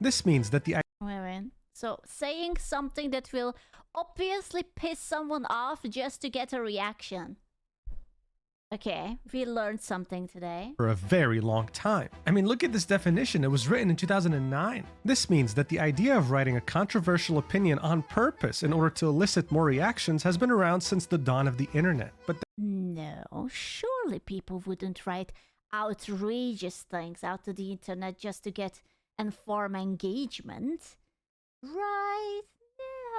This means that the Wait. So saying something that will obviously piss someone off just to get a reaction. Okay, we learned something today. For a very long time. I mean, look at this definition. It was written in 2009. This means that the idea of writing a controversial opinion on purpose in order to elicit more reactions has been around since the dawn of the internet. But No, surely people wouldn't write outrageous things out to the internet just to get and form engagement. Right?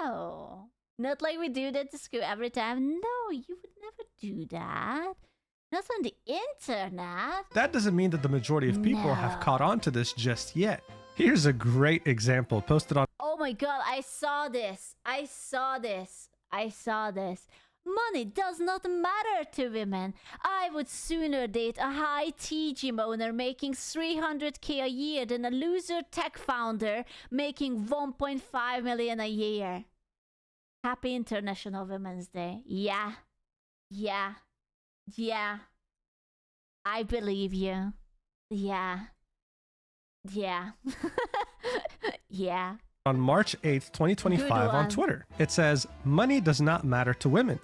No. Not like we do that to school every time. No, you would never do that. Not on the internet. that doesn't mean that the majority of people have caught on to this just yet. Here's a great example posted on Oh my god, I saw this. Money does not matter to women. I would sooner date a high-tea gym owner making 300k a year than a loser tech founder making 1.5 million a year. Happy International Women's Day. Yeah. I believe you. Yeah. Yeah. on March 8th, 2025 on Twitter. It says, "Money does not matter to women."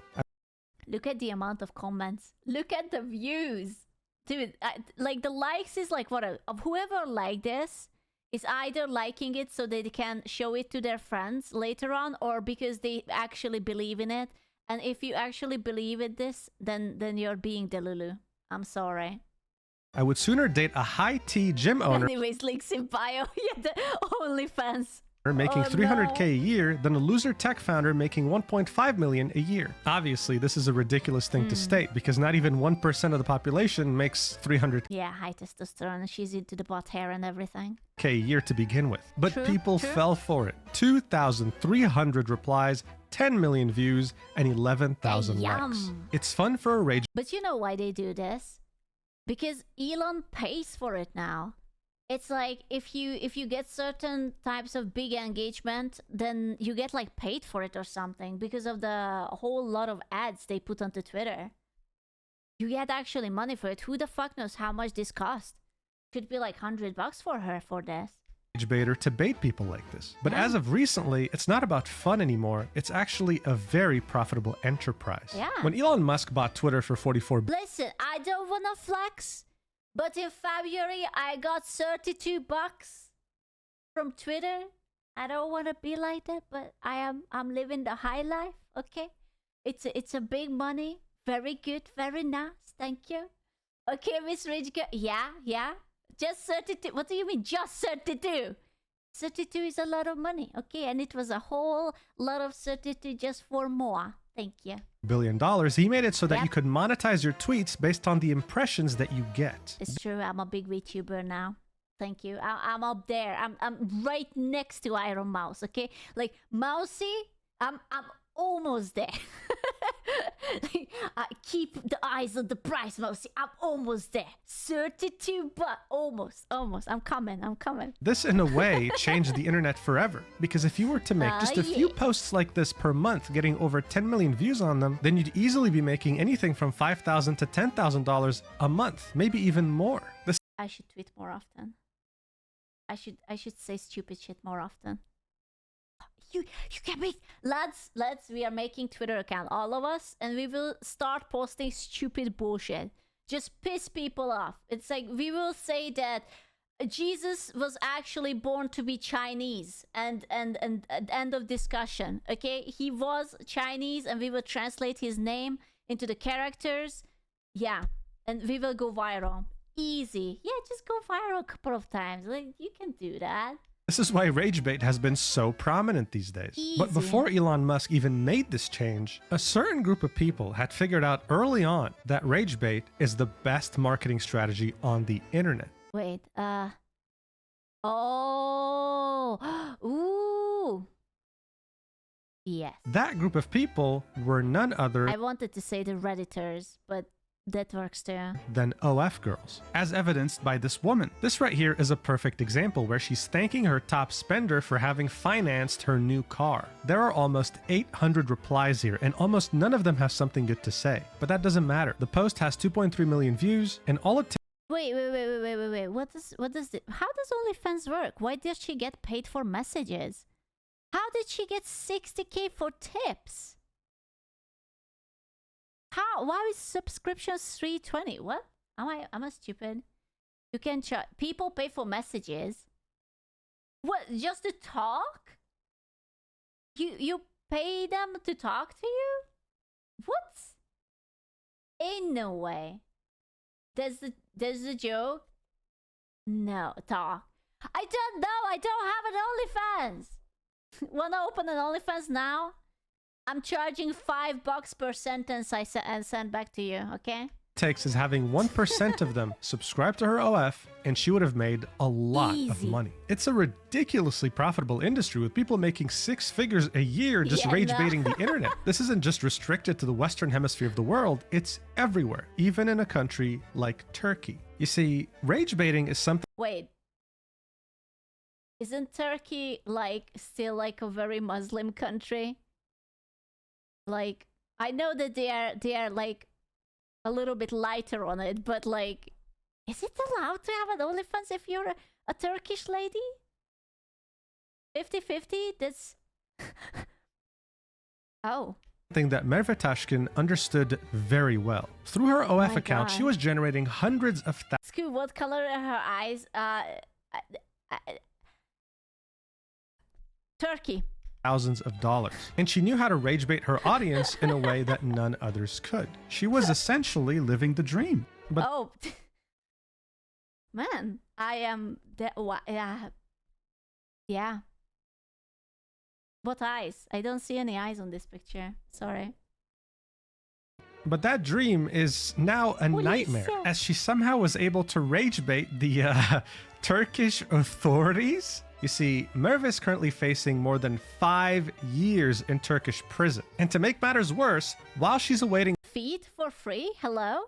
Look at the amount of comments. Look at the views. Dude, like the likes is like what of whoever liked this is either liking it so they can show it to their friends later on, or because they actually believe in it. And if you actually believe in this, then you're being delulu. I'm sorry. I would sooner date a high-tea gym owner Anyways, links in bio. Yeah, the OnlyFans. making Oh, 300k no. a year than a loser tech founder making 1.5 million a year. Obviously, this is a ridiculous thing to state because not even 1% of the population makes 300k Yeah, high testosterone. She's into the butt hair and everything. a year to begin with. But True, people true. fell for it. 2,300 replies, 10 million views, and 11,000 likes. Yum. It's fun for a rage But you know why they do this? Because Elon pays for it now. It's like if you get certain types of big engagement, then you get like paid for it or something because of the whole lot of ads they put onto Twitter. You get actually money for it. Who the fuck knows how much this cost? Could be like $100 for her for this. baiter to bait people like this. But Yeah. as of recently, it's not about fun anymore. It's actually a very profitable enterprise. Yeah. When Elon Musk bought Twitter for 44 Listen, I don't wanna flex, but in February I got $32 from Twitter. I don't wanna be like that, but I'm living the high life. Okay, it's a big money. Very good, very nice. Thank you. Okay, Miss Rich Girl. Yeah. Just 32. What do you mean, just 32? 32 is a lot of money. Okay, and it was a whole lot of 32 just for more. Thank you. billion, he made it so that Yep. you could monetize your tweets based on the impressions that you get. It's true. I'm a big Vtuber now. Thank you. I'm up there. I'm right next to Iron Mouse. Okay, like Mousy. I'm almost there. I keep the eyes on the price, Mousy. I'm almost there. 32, but almost. I'm coming. This, in a way, changed the internet forever. Because if you were to make just a few yeah. posts like this per month, getting over 10 million views on them, then you'd easily be making anything from $5,000 to $10,000 a month, maybe even more. This I should tweet more often. I should say stupid shit more often. You can make lads. We are making Twitter account, all of us, and we will start posting stupid bullshit. Just piss people off. It's like we will say that Jesus was actually born to be Chinese, and end of discussion. Okay, he was Chinese, and we will translate his name into the characters. Yeah, and we will go viral. Easy. Yeah, just go viral a couple of times. Like, you can do that. This is why RageBait has been so prominent these days. But Easy. before Elon Musk even made this change, a certain group of people had figured out early on that RageBait is the best marketing strategy on the internet. Wait, oh, ooh. Yes. That group of people were none other I wanted to say the Redditors, but that works too. than OF girls, as evidenced by this woman. This right here is a perfect example where she's thanking her top spender for having financed her new car. There are almost 800 replies here, and almost none of them have something good to say. But that doesn't matter. The post has 2.3 million views, and all it Wait. What does it? How does OnlyFans work? Why does she get paid for messages? How did she get 60K for tips? How? Why is subscriptions 320? What? Am I stupid? You can charge. People pay for messages. What? Just to talk? You pay them to talk to you? What? Ain't no way. There's the joke. No, talk. I don't know. I don't have an OnlyFans. Wanna open an OnlyFans now? I'm charging $5 per sentence and send back to you. Okay. Takes is having 1% of them subscribe to her OF, and she would have made a lot of money. It's a ridiculously profitable industry with people making 6 figures a year just rage baiting the internet. This isn't just restricted to the Western hemisphere of the world, it's everywhere, even in a country like Turkey. You see, rage baiting is something. Wait. Isn't Turkey like still like a very Muslim country? Like, I know that they are like a little bit lighter on it, but like, is it allowed to have an OnlyFans if you're a Turkish lady? 50-50? That's... Oh. Thing that Merve Tashkin understood very well. Through her OF account, she was generating hundreds of thousands. What color are her eyes? Turkey. Thousands of dollars. And she knew how to rage bait her audience in a way that none others could. She was essentially living the dream. But oh. Man, I am... Yeah. What eyes? I don't see any eyes on this picture. Sorry. But that dream is now a nightmare, as she somehow was able to rage bait the Turkish authorities. You see, Merve is currently facing more than 5 years in Turkish prison. And to make matters worse, while she's awaiting feet for free, hello?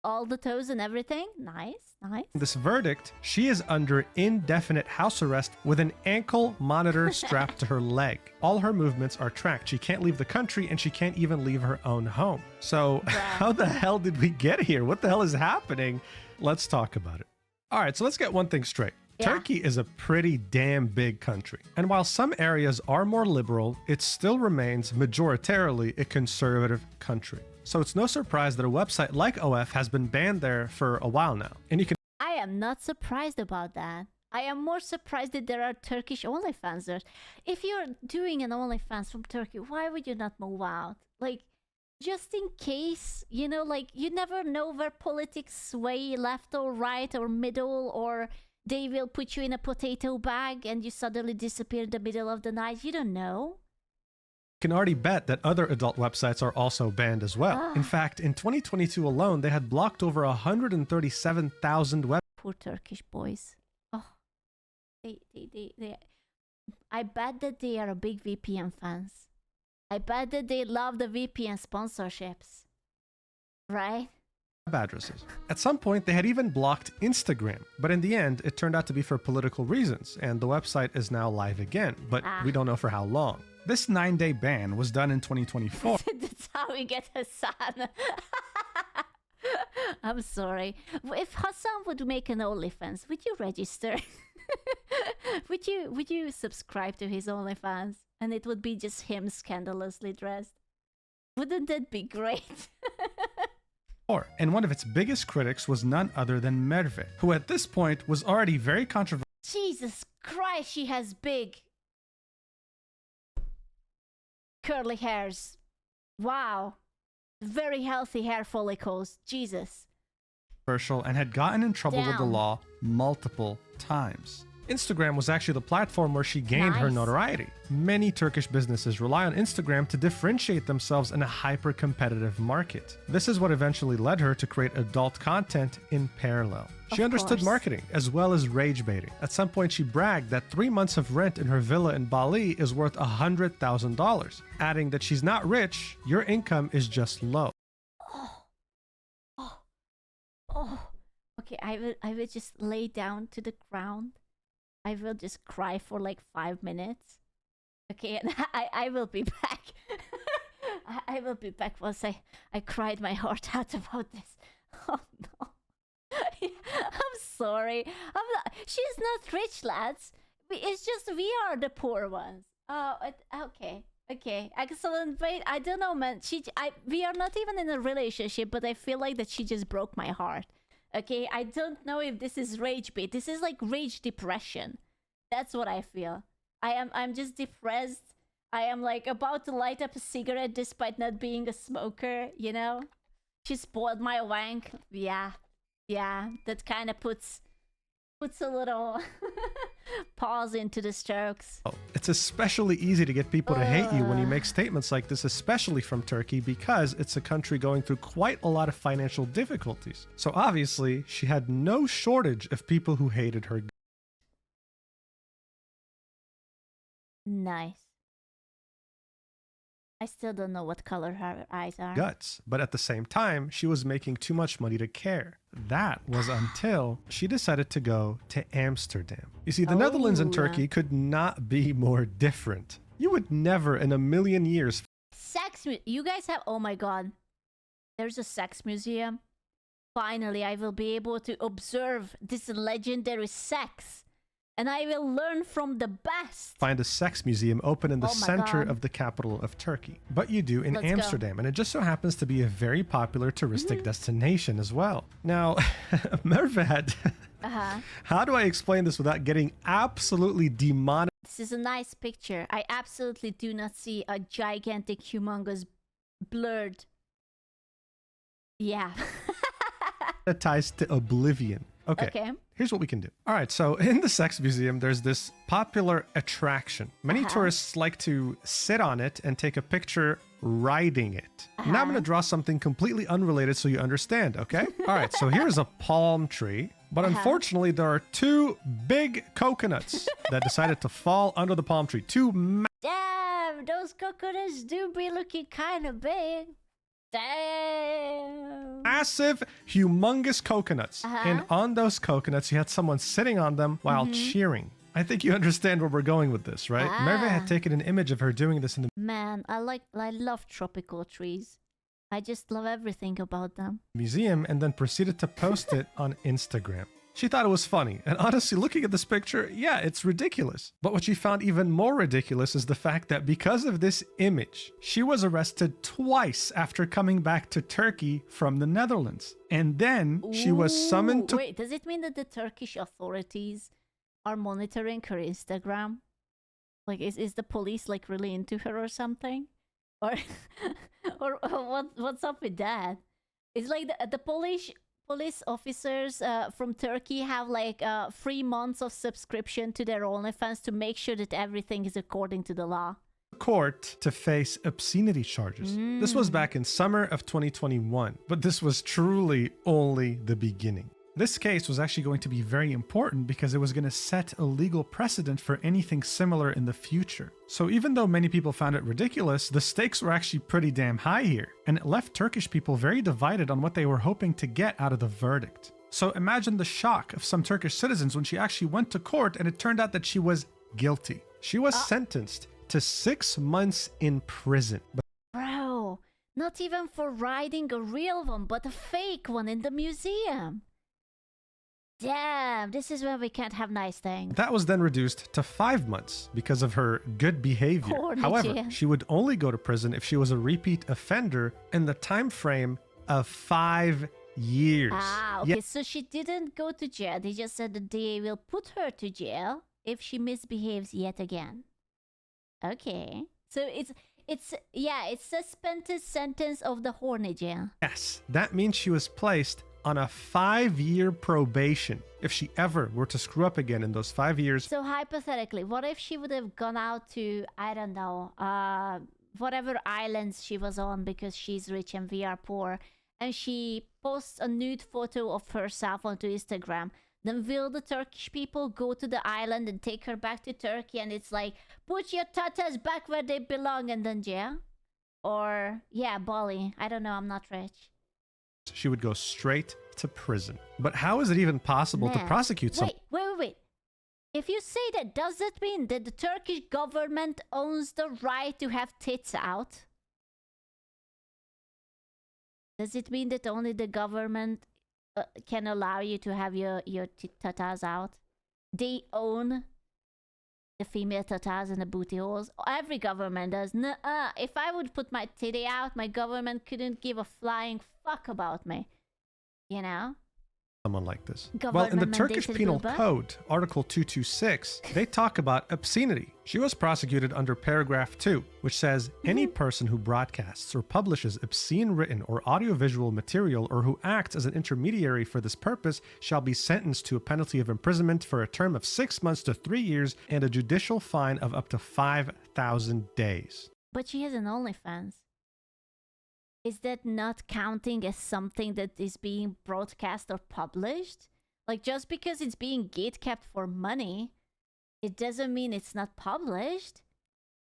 All the toes and everything? Nice, nice. This verdict, she is under indefinite house arrest with an ankle monitor strapped to her leg. All her movements are tracked. She can't leave the country and she can't even leave her own home. So how the hell did we get here? What the hell is happening? Let's talk about it. All right, so let's get one thing straight. Turkey is a pretty damn big country. And while some areas are more liberal, it still remains majoritarily a conservative country. So it's no surprise that a website like OF has been banned there for a while now. And you can... I am not surprised about that. I am more surprised that there are Turkish OnlyFansers. If you're doing an OnlyFans from Turkey, why would you not move out? Like, just in case, you know, like, you never know where politics sway left or right or middle, or they will put you in a potato bag and you suddenly disappear in the middle of the night. You don't know. You can already bet that other adult websites are also banned as well. In fact, in 2022 alone, they had blocked over 137,000 websites. Poor Turkish boys. Oh, they. I bet that they are a big VPN fans. I bet that they love the VPN sponsorships. Right? Addresses. At some point, they had even blocked Instagram, but in the end, it turned out to be for political reasons, and the website is now live again, but we don't know for how long. This 9-day ban was done in 2024. That's how we get Hassan. I'm sorry. If Hassan would make an OnlyFans, would you register? Would you subscribe to his OnlyFans? And it would be just him scandalously dressed. Wouldn't that be great? And one of its biggest critics was none other than Merve, who at this point was already very controversial. Jesus Christ, she has big curly hairs. Wow. Very healthy hair follicles. Jesus. And had gotten in trouble with the law multiple times. Instagram was actually the platform where she gained her notoriety. Many Turkish businesses rely on Instagram to differentiate themselves in a hyper-competitive market. This is what eventually led her to create adult content in parallel. She understood marketing as well as rage baiting. At some point, she bragged that 3 months of rent in her villa in Bali is worth $100,000, adding that she's not rich, your income is just low. Okay, I will just lay down to the ground. I will just cry for like 5 minutes. Okay, and I will be back. I will be back once I cried my heart out about this. Oh no. sorry. She's not rich, lads. It's just we are the poor ones. Oh, okay. Okay, excellent. Wait, I don't know, man. We are not even in a relationship, but I feel like that she just broke my heart. Okay, I don't know if this is rage bait. This is like rage depression. That's what I feel. I'm just depressed. I am like about to light up a cigarette despite not being a smoker, you know? She spoiled my wank. Yeah. That kind of puts a little pause into the strokes. It's especially easy to get people to hate you when you make statements like this, especially from Turkey, because it's a country going through quite a lot of financial difficulties. So obviously, she had no shortage of people who hated her. Nice. I still don't know what color her eyes are. Guts, but at the same time, she was making too much money to care. That was until she decided to go to Amsterdam. You see, the Netherlands and Turkey could not be more different. You would never in a million years. You guys have, oh my god. There's a sex museum. Finally, I will be able to observe this legendary sex. And I will learn from the best. Find a sex museum open in the center of the capital of Turkey. But you do in Amsterdam, and it just so happens to be a very popular touristic destination as well. Now, Mervat, how do I explain this without getting absolutely demonetized? This is a nice picture. I absolutely do not see a gigantic, humongous, blurred... Yeah. Ties to oblivion. Okay. Here's what we can do. All right, so in the sex museum, there's this popular attraction. Many tourists like to sit on it and take a picture riding it. Now I'm going to draw something completely unrelated so you understand, okay? All right, so here's a palm tree, but unfortunately there are two big coconuts that decided to fall under the palm tree. Damn, those coconuts do be looking kind of big. Damn. Massive, humongous coconuts. And on those coconuts, you had someone sitting on them while cheering. I think you understand where we're going with this, right? Merve had taken an image of her doing this in the... Man, I love tropical trees. I just love everything about them. Museum and then proceeded to post it on Instagram. She thought it was funny, and honestly, looking at this picture, yeah, it's ridiculous. But what she found even more ridiculous is the fact that because of this image, she was arrested twice after coming back to Turkey from the Netherlands. And then she was summoned to... Wait, does it mean that the Turkish authorities are monitoring her Instagram? Like, is the police, like, really into her or something? Or, what's up with that? It's like the police officers from Turkey have like 3 months of subscription to their OnlyFans to make sure that everything is according to the law. Court to face obscenity charges. This was back in summer of 2021, but this was truly only the beginning. This case was actually going to be very important because it was going to set a legal precedent for anything similar in the future. So even though many people found it ridiculous, the stakes were actually pretty damn high here, and it left Turkish people very divided on what they were hoping to get out of the verdict. So imagine the shock of some Turkish citizens when she actually went to court and it turned out that she was guilty. She was sentenced to 6 months in prison. Bro, not even for riding a real one, but a fake one in the museum. Damn, this is where we can't have nice things. That was then reduced to 5 months because of her good behavior. However, she would only go to prison if she was a repeat offender in the time frame of 5 years. Ah, okay, so she didn't go to jail. They just said that they will put her to jail if she misbehaves yet again. Okay. So it's suspended sentence of the horny jail. Yes, that means she was placed on a 5-year probation if she ever were to screw up again in those 5 years. So hypothetically, what if she would have gone out to, I don't know, whatever islands she was on because she's rich and we are poor, and she posts a nude photo of herself onto Instagram? Then will the Turkish people go to the island and take her back to Turkey and it's like, put your tatas back where they belong and then jail? Or, yeah, Bali. I don't know, I'm not rich. She would go straight to prison. But how is it even possible to prosecute someone? Wait. If you say that, does that mean that the Turkish government owns the right to have tits out? Does it mean that only the government can allow you to have your tatas out. They own the female tatas and the booty holes. Every government does. Nuh-uh. If I would put my titty out, my government couldn't give a flying fuck about me. You know? Someone like this. Well, Government in the Turkish mandated Penal booba? Code, Article 226, they talk about obscenity. She was prosecuted under paragraph 2, which says any person who broadcasts or publishes obscene written or audiovisual material or who acts as an intermediary for this purpose shall be sentenced to a penalty of imprisonment for a term of 6 months to 3 years and a judicial fine of up to 5,000 days. But she has an OnlyFans. Is that not counting as something that is being broadcast or published? Like, just because it's being gatekept for money, it doesn't mean it's not published.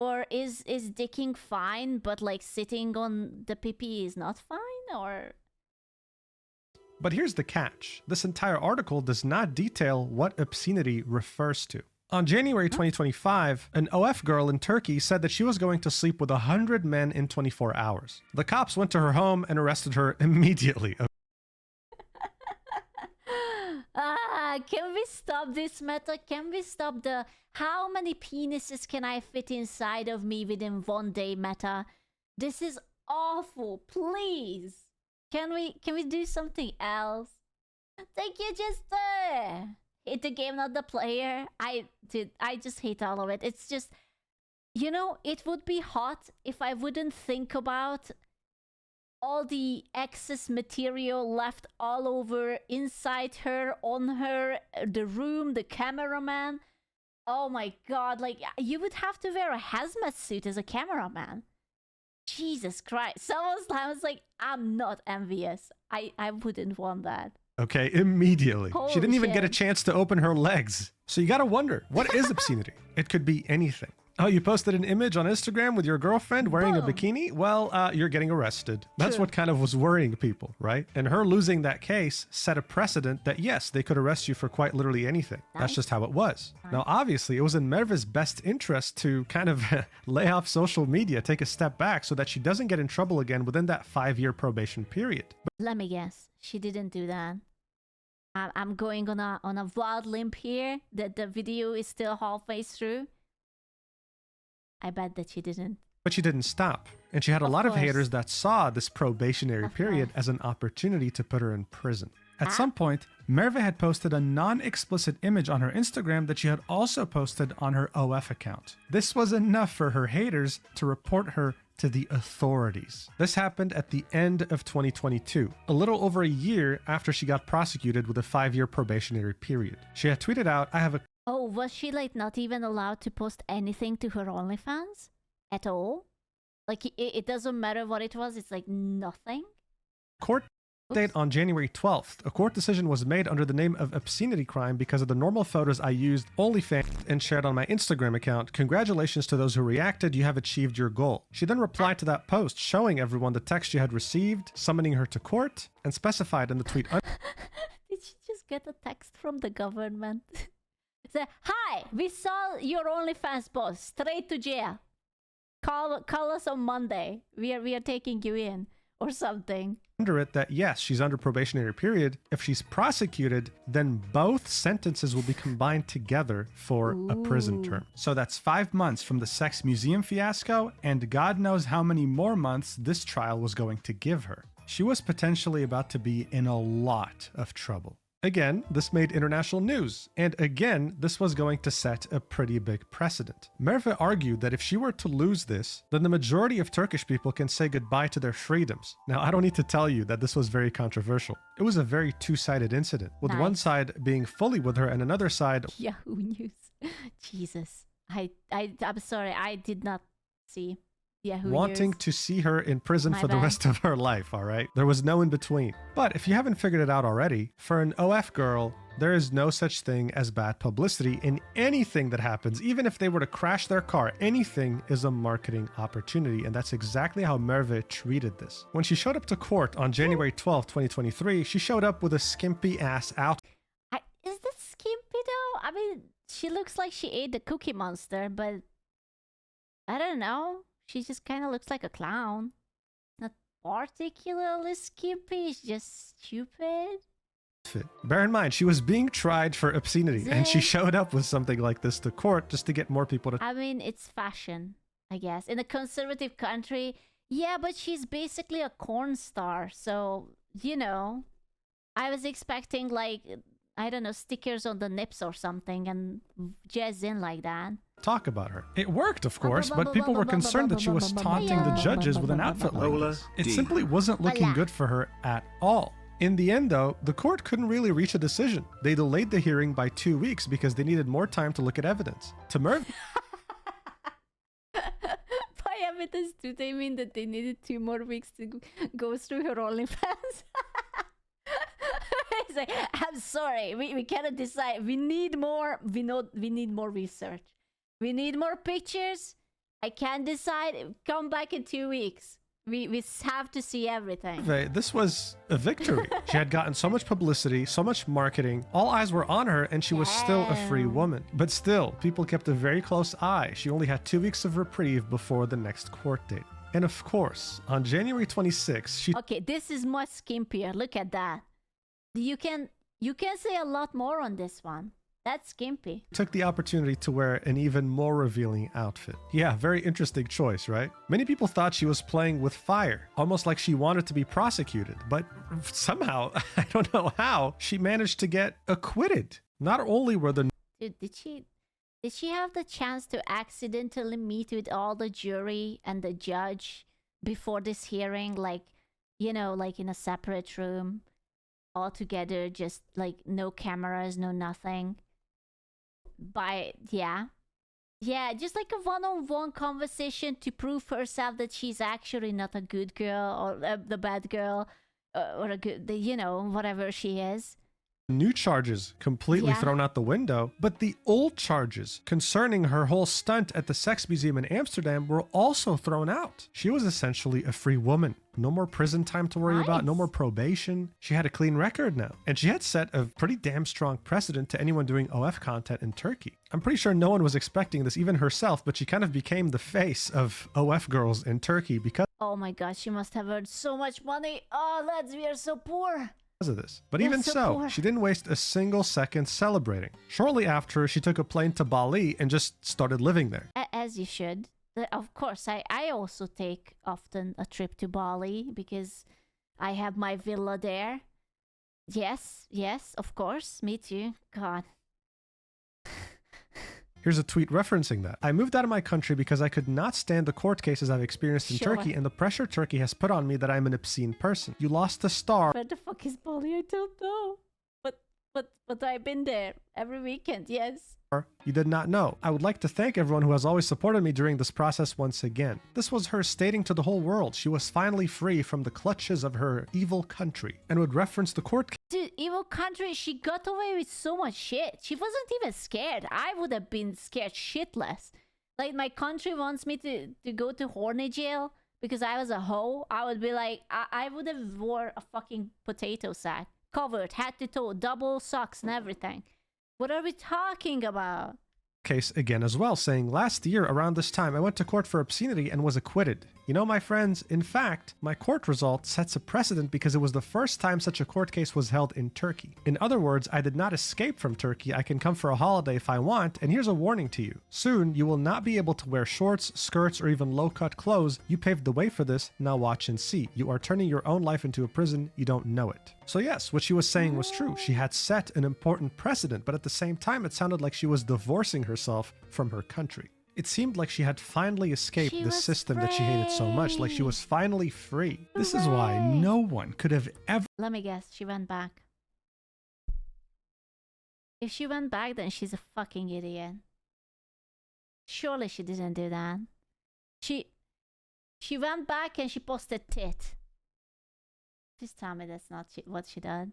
Or is dicking fine, but like sitting on the pee is not fine? Or... But here's the catch. This entire article does not detail what obscenity refers to. On January 2025, an OF girl in Turkey said that she was going to sleep with 100 men in 24 hours. The cops went to her home and arrested her immediately. Can we stop this meta? Can we stop the how many penises can I fit inside of me within 1 day meta? This is awful. Please. Can we do something else? Thank you, Jester. Hate the game, not the player. I just hate all of it. It's just, you know, it would be hot if I wouldn't think about all the excess material left all over, inside her, on her, the room, the cameraman. Oh my god, like, you would have to wear a hazmat suit as a cameraman. Jesus Christ. Someone's was like, I'm not envious. I wouldn't want that. Okay, immediately. Holy She didn't even shit. get a chance to open her legs. So you gotta wonder, what is obscenity? It could be anything. Oh, you posted an image on Instagram with your girlfriend wearing a Boom. bikini? Well, you're getting arrested. That's True. what kind of was worrying people, right? And her losing that case set a precedent that yes, they could arrest you for quite literally anything. That's Nice. just how it was. Now, obviously, it was in Merve's best interest to kind of lay off social media, take a step back so that she doesn't get in trouble again within that 5-year probation period. Let me guess. She didn't do that. I'm going on a wild limb here that the video is still halfway through. I bet that she didn't. But she didn't stop. And she had a Of lot of course. haters that saw this probationary Of period course. as an opportunity to put her in prison. At Ah. some point, Merve had posted a non-explicit image on her Instagram that she had also posted on her OF account. This was enough for her haters to report her to the authorities. This happened at the end of 2022, a little over a year after she got prosecuted with a 5-year probationary period. She had tweeted out, I have a Oh, was she like not even allowed to post anything to her OnlyFans at all? Like it doesn't matter what it was. It's like nothing. court date Oops. on January 12th. A court decision was made under the name of obscenity crime because of the normal photos I used OnlyFans and shared on my Instagram account. Congratulations to those who reacted. You have achieved your goal. She then replied to that post, showing everyone the text she had received, summoning her to court, and specified in the tweet Did she just get a text from the government? Say, hi, we saw your OnlyFans post. Straight to jail. Call us on Monday. We are taking you in or something. under it that yes, she's under probationary period. If she's prosecuted, then both sentences will be combined together for a prison Ooh. term. So that's 5 months from the sex museum fiasco, and God knows how many more months this trial was going to give her. She was potentially about to be in a lot of trouble. Again, this made international news, and again, this was going to set a pretty big precedent. Merve argued that if she were to lose this, then the majority of Turkish people can say goodbye to their freedoms. Now, I don't need to tell you that this was very controversial. It was a very two-sided incident, with one Nice. side being fully with her and another side Yahoo News. Jesus. I'm sorry. I did not see Yahoo wanting News. to see her in prison My for the bad. rest of her life, all right? There was no in between. But if you haven't figured it out already, for an OF girl, there is no such thing as bad publicity in anything that happens. Even if they were to crash their car, anything is a marketing opportunity. And that's exactly how Merve treated this. When she showed up to court on January 12, 2023, she showed up with a skimpy ass out. Is this skimpy though? I mean, she looks like she ate the Cookie Monster, but I don't know. She just kind of looks like a clown. Not particularly skimpy, it's just stupid. outfit. Bear in mind, she was being tried for obscenity, and she showed up with something like this to court just to get more people to... I mean, it's fashion, I guess. In a conservative country, yeah, but she's basically a corn star. So, you know, I was expecting, like, I don't know, stickers on the nips or something and jazz in like that. Talk about her. It worked, of course, but people were concerned that she was taunting the judges with an outfit like this. It simply wasn't looking good for her at all. In the end, though, the court couldn't really reach a decision. They delayed the hearing by 2 weeks because they needed more time to look at evidence. To Merv... By evidence, do they mean that they needed 2 more weeks to go through her OnlyFans? It's like, I'm sorry, we cannot decide. We need more. We need more research. We need more pictures. I can't decide. Come back in 2 weeks. We have to see everything. This was a victory. She had gotten so much publicity, so much marketing. All eyes were on her, and she was still a free woman. But still, people kept a very close eye. She only had 2 weeks of reprieve before the next court date. And of course, on January 26th, she... Okay, this is much skimpier. Look at that. You can say a lot more on this one. That's skimpy. Took the opportunity to wear an even more revealing outfit. Yeah, very interesting choice, right? Many people thought she was playing with fire, almost like she wanted to be prosecuted. But somehow, I don't know how, she managed to get acquitted. Not only were the... Dude, did she have the chance to accidentally meet with all the jury and the judge before this hearing? Like, you know, like in a separate room, all together, just like no cameras, no nothing. Yeah, just like a one-on-one conversation to prove herself that she's actually not a good girl or the bad girl or a good, you know, whatever she is. New charges completely thrown out the window, but the old charges concerning her whole stunt at the sex museum in Amsterdam were also thrown out. She was essentially a free woman. No more prison time to worry about, no more probation. She had a clean record now, and she had set a pretty damn strong precedent to anyone doing OF content in Turkey. I'm pretty sure no one was expecting this, even herself, but she kind of became the face of OF girls in Turkey because... Oh my god, she must have earned so much money. Oh, lads, we are so poor. Of this. But even so, she didn't waste a single second celebrating. Shortly after, she took a plane to Bali and just started living there. As you should. Of course, I also take often a trip to Bali because I have my villa there. Yes, of course, me too. God. Here's a tweet referencing that. I moved out of my country because I could not stand the court cases I've experienced in Turkey and the pressure Turkey has put on me that I'm an obscene person. You lost the star. Where the fuck is Bali? I don't know. But I've been there every weekend, yes. You did not know. I would like to thank everyone who has always supported me during this process once again. This was her stating to the whole world she was finally free from the clutches of her evil country and would reference the court. Dude, evil country, she got away with so much shit. She wasn't even scared. I would have been scared shitless. Like, my country wants me to go to horny jail because I was a hoe. I would be like, I would have wore a fucking potato sack. Covered, head to toe, double socks and everything. What are we talking about? Case again as well, saying last year around this time I went to court for obscenity and was acquitted. You know, my friends, in fact, my court result sets a precedent because it was the first time such a court case was held in Turkey. In other words, I did not escape from Turkey. I can come for a holiday if I want, and here's a warning to you. Soon, you will not be able to wear shorts, skirts, or even low-cut clothes. You paved the way for this, now watch and see. You are turning your own life into a prison, you don't know it. So yes, what she was saying was true. She had set an important precedent, but at the same time, it sounded like she was divorcing herself from her country. It seemed like she had finally escaped the system that she hated so much, like she was finally free. This is why no one could have ever... Let me guess, she went back. If she went back, then she's a fucking idiot. Surely she didn't do that. She went back and she posted tit. Please tell me that's not what she did.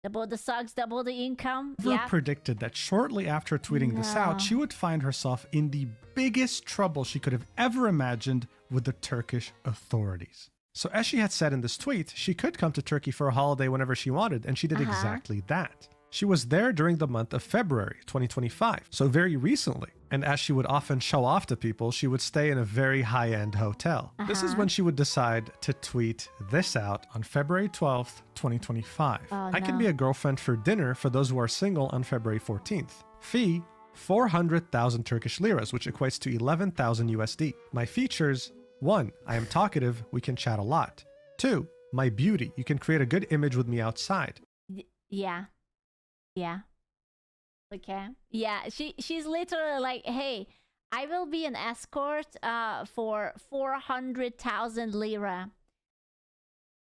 Double the socks, double the income. Never predicted that shortly after tweeting this out, she would find herself in the biggest trouble she could have ever imagined with the Turkish authorities. So as she had said in this tweet, she could come to Turkey for a holiday whenever she wanted, and she did exactly that. She was there during the month of February 2025, so very recently. And as she would often show off to people, she would stay in a very high-end hotel. This is when she would decide to tweet this out on February 12th, 2025. I can be a girlfriend for dinner for those who are single on February 14th. Fee, 400,000 Turkish liras, which equates to 11,000 USD. My features, 1. I am talkative, we can chat a lot. 2. My beauty, you can create a good image with me outside. Yeah. Okay. Yeah, she's literally like, hey, I will be an escort for 400,000 lira.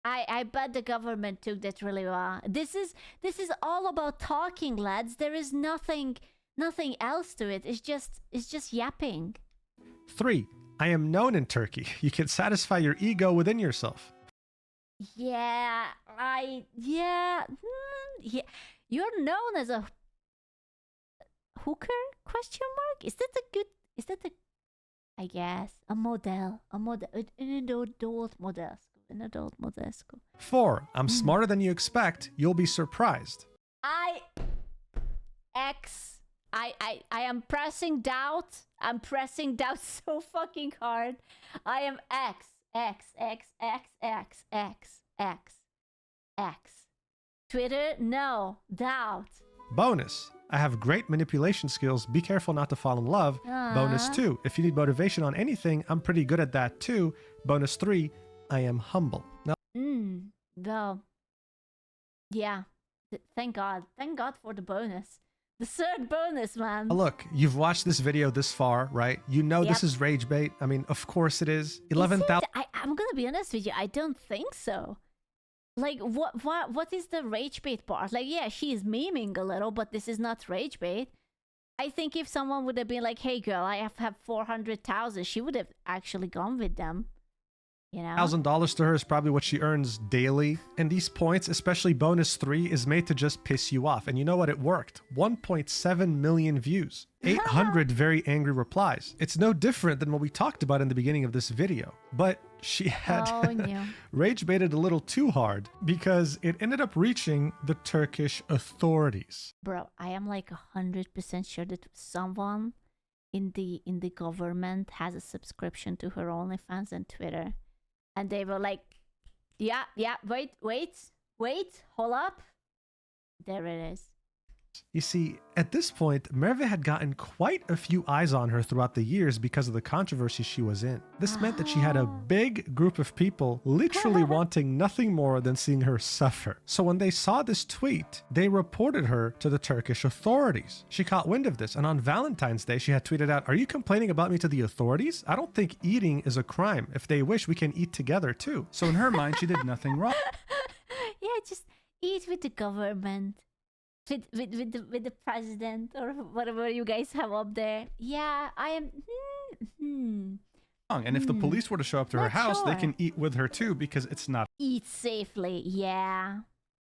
I bet the government took that really well. This is all about talking, lads. There is nothing else to it. It's just yapping. 3. I am known in Turkey. You can satisfy your ego within yourself. Yeah. You're known as a hooker? Question mark? Is that a I guess a model, an adult model school. 4. I'm smarter than you expect. You'll be surprised. I am pressing doubt. I'm pressing doubt so fucking hard. I am X. Twitter, no. Doubt. Bonus. I have great manipulation skills. Be careful not to fall in love. Bonus 2. If you need motivation on anything, I'm pretty good at that too. Bonus 3. I am humble. Now, Well, yeah. Thank God. Thank God for the bonus. The third bonus, man. look, you've watched this video this far, right? You know this is rage bait. I mean, of course it is. 11,000. I'm gonna be honest with you. I don't think so. Like, what is the rage bait part? Like, yeah, she is memeing a little, but this is not rage bait. I think if someone would have been like, hey girl, I have 400,000, she would have actually gone with them. You know? $1,000 to her is probably what she earns daily. And these points, especially bonus 3, is made to just piss you off. And you know what? It worked. 1.7 million views. 800 very angry replies. It's no different than what we talked about in the beginning of this video. But she had rage baited a little too hard because it ended up reaching the Turkish authorities. Bro, I am like 100% sure that someone in the government has a subscription to her OnlyFans and Twitter. And they were like, yeah, wait, hold up. There it is. You see, at this point, Merve had gotten quite a few eyes on her throughout the years because of the controversy she was in. This meant that she had a big group of people literally wanting nothing more than seeing her suffer. So when they saw this tweet, they reported her to the Turkish authorities. She caught wind of this, and on Valentine's Day, she had tweeted out, "Are you complaining about me to the authorities? I don't think eating is a crime. If they wish, we can eat together too." So in her mind, she did nothing wrong. Yeah, just eat with the government. With the president or whatever you guys have up there. Yeah, I am. And if the police were to show up to her house, they sure. can eat with her too because it's not. Eat safely, yeah.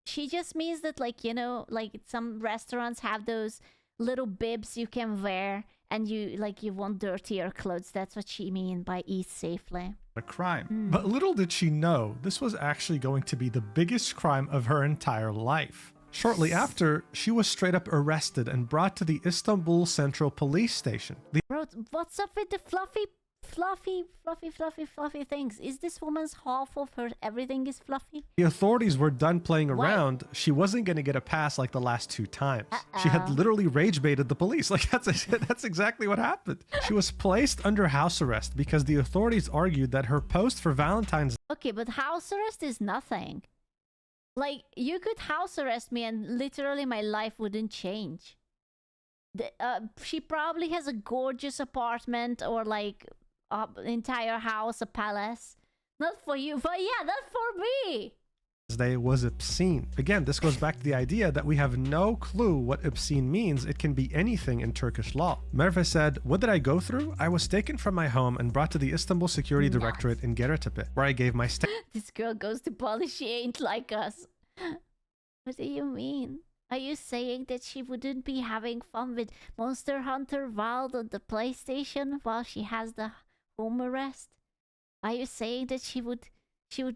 She just means that, like, you know, like some restaurants have those little bibs you can wear and you won't dirty your clothes. That's what she mean by eat safely. A crime. But little did she know, this was actually going to be the biggest crime of her entire life. Shortly after, she was straight up arrested and brought to the Istanbul Central Police Station. Bro, what's up with the fluffy things? Is this woman's half of her everything is fluffy? The authorities were done playing around. She wasn't going to get a pass like the last 2 times. She had literally rage baited the police. Like, that's exactly what happened. She was placed under house arrest because the authorities argued that her post for Valentine's. Okay, but house arrest is nothing. Like, you could house arrest me and literally my life wouldn't change. She probably has a gorgeous apartment or like an entire house, a palace. Not for you, but yeah, not for me. Day was obscene. Again, this goes back to the idea that we have no clue what obscene means. It can be anything in Turkish law. Merve said, "What did I go through? I was taken from my home and brought to the Istanbul Security Directorate in Geritepe, where I gave my This girl goes to Bali, she ain't like us." What do you mean? Are you saying that she wouldn't be having fun with Monster Hunter Wild on the PlayStation while she has the home arrest? Are you saying that she would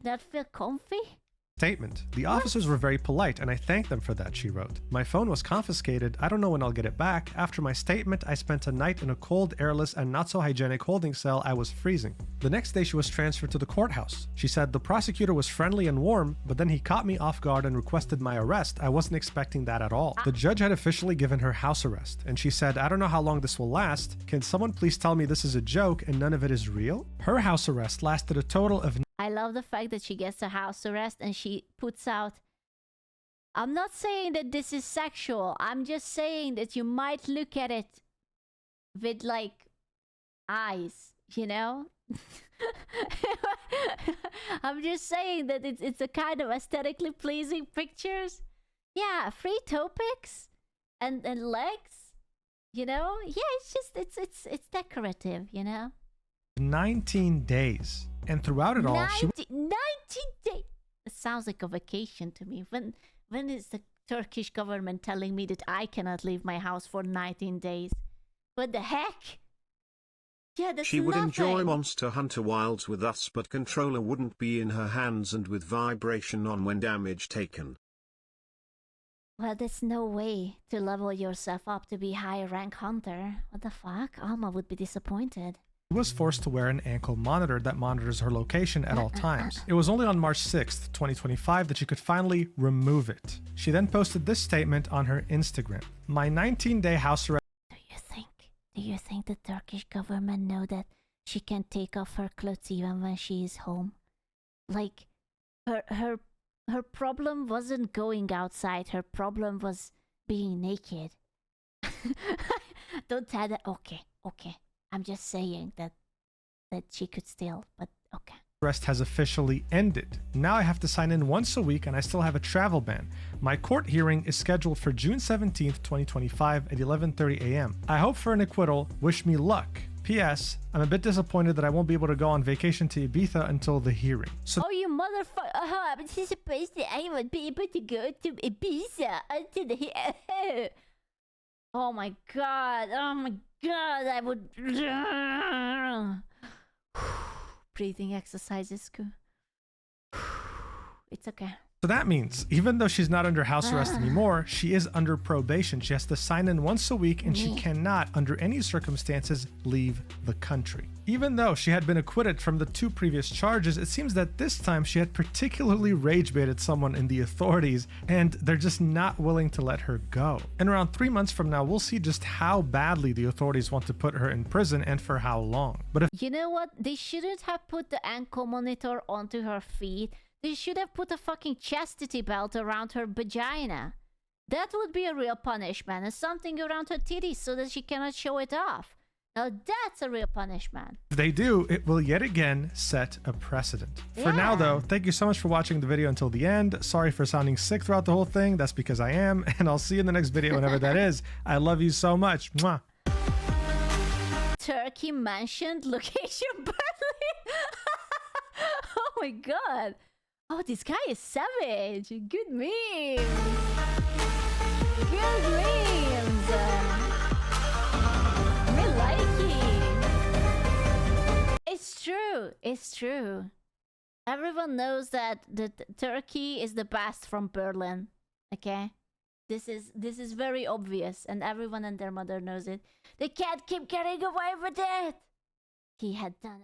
not feel comfy? statement. The officers were very polite and I thanked them for that, she wrote. My phone was confiscated. I don't know when I'll get it back. After my statement, I spent a night in a cold, airless, and not so hygienic holding cell. I was freezing. The next day, she was transferred to the courthouse. She said the prosecutor was friendly and warm, but then he caught me off guard and requested my arrest. I wasn't expecting that at all. The judge had officially given her house arrest, and she said, I don't know how long this will last. Can someone please tell me this is a joke and none of it is real? Her house arrest lasted a total of... I love the fact that she gets a house arrest and she puts out, I'm not saying that this is sexual. I'm just saying that you might look at it with like eyes, you know? I'm just saying that it's a kind of aesthetically pleasing pictures. Yeah, free toe picks and legs, you know? Yeah, it's just it's decorative, you know? 19 days. And throughout it all, 90 days. It sounds like a vacation to me. When is the Turkish government telling me that I cannot leave my house for 19 days? What the heck? Yeah, that's She would nothing. enjoy Monster Hunter Wilds with us, but controller wouldn't be in her hands and with vibration on when damage taken. Well, there's no way to level yourself up to be high rank hunter. What the fuck? Alma would be disappointed. was forced to wear an ankle monitor that monitors her location at all times. It was only on March 6th, 2025 that she could finally remove it. She then posted this statement on her Instagram. My 19-day house arrest. Do you think the Turkish government know that she can take off her clothes even when she is home? Like, her problem wasn't going outside, her problem was being naked. Don't tell that. Okay. I'm just saying that she could still, but okay. Arrest has officially ended. Now I have to sign in once a week and I still have a travel ban. My court hearing is scheduled for June 17th, 2025 at 11:30 a.m. I hope for an acquittal. Wish me luck. P.S. I'm a bit disappointed that I won't be able to go on vacation to Ibiza until the hearing. So oh, you motherfucker. I was supposed that I would be able to go to Ibiza until the hearing. Oh my god. I would... Breathing exercises. It's okay. So that means, even though she's not under house arrest anymore, she is under probation. She has to sign in once a week and she cannot, under any circumstances, leave the country. Even though she had been acquitted from the 2 previous charges, it seems that this time she had particularly rage baited someone in the authorities and they're just not willing to let her go. And around 3 months from now, we'll see just how badly the authorities want to put her in prison and for how long. But if you know what? They shouldn't have put the ankle monitor onto her feet. They should have put a fucking chastity belt around her vagina. That would be a real punishment, and something around her titties so that she cannot show it off. Now that's a real punishment. If they do, it will yet again set a precedent. For now though, thank you so much for watching the video until the end. Sorry for sounding sick throughout the whole thing. That's because I am, and I'll see you in the next video whenever that is. I love you so much. Mwah. Turkey mentioned location Berlin. Oh my god. Oh, this guy is savage. Good memes. Good memes. We like it. It's true. It's true. Everyone knows that the Turkey is the best from Berlin. Okay? This is very obvious, and everyone and their mother knows it. They can't keep getting away with it. He had done it.